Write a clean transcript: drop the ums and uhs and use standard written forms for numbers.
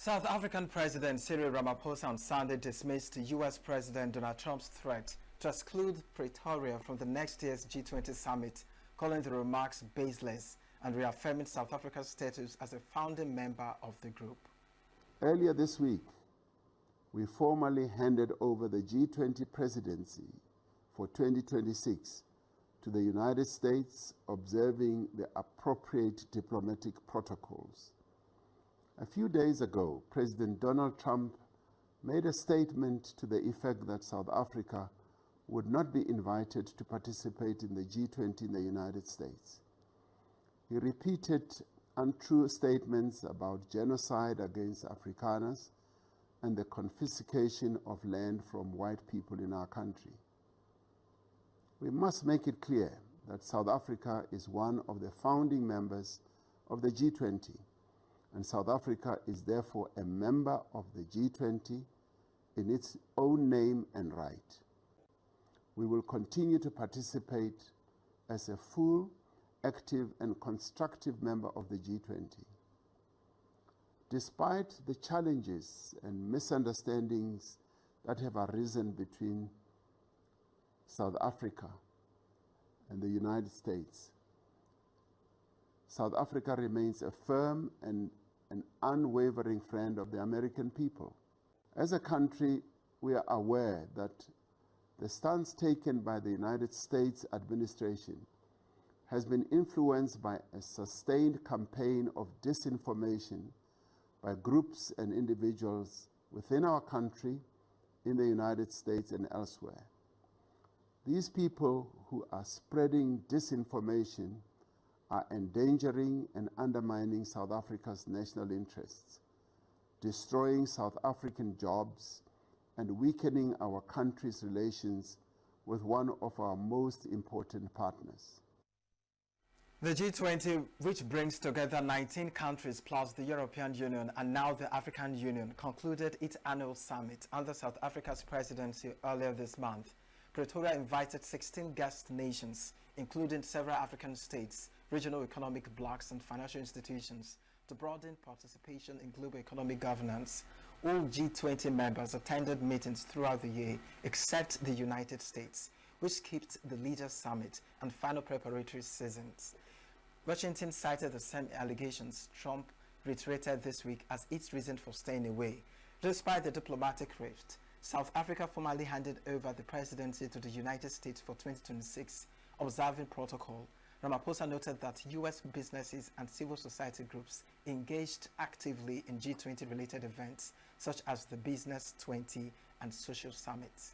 South African President Cyril Ramaphosa on Sunday dismissed U.S. President Donald Trump's threat to exclude Pretoria from the next year's G20 summit, calling the remarks baseless and reaffirming South Africa's status as a founding member of the group. Earlier this week, we formally handed over the G20 presidency for 2026 to the United States, observing the appropriate diplomatic protocols. A few days ago, President Donald Trump made a statement to the effect that South Africa would not be invited to participate in the G20 in the United States. He repeated untrue statements about genocide against Afrikaners and the confiscation of land from white people in our country. We must make it clear that South Africa is one of the founding members of the G20, and South Africa is therefore a member of the G20 in its own name and right. We will continue to participate as a full, active and constructive member of the G20. Despite the challenges and misunderstandings that have arisen between South Africa and the United States, South Africa remains a firm and an unwavering friend of the American people. As a country, we are aware that the stance taken by the United States administration has been influenced by a sustained campaign of disinformation by groups and individuals within our country, in the United States and elsewhere. These people who are spreading disinformation are endangering and undermining South Africa's national interests, destroying South African jobs, and weakening our country's relations with one of our most important partners. The G20, which brings together 19 countries plus the European Union and now the African Union, concluded its annual summit under South Africa's presidency earlier this month. Pretoria invited 16 guest nations, including several African states, regional economic blocs and financial institutions, to broaden participation in global economic governance. All G20 members attended meetings throughout the year, except the United States, which skipped the Leaders' Summit and final preparatory seasons. Washington cited the same allegations Trump reiterated this week as its reason for staying away. Despite the diplomatic rift, South Africa formally handed over the presidency to the United States for 2026, observing protocol. Ramaphosa noted that U.S. businesses and civil society groups engaged actively in G20-related events such as the Business 20 and social summits.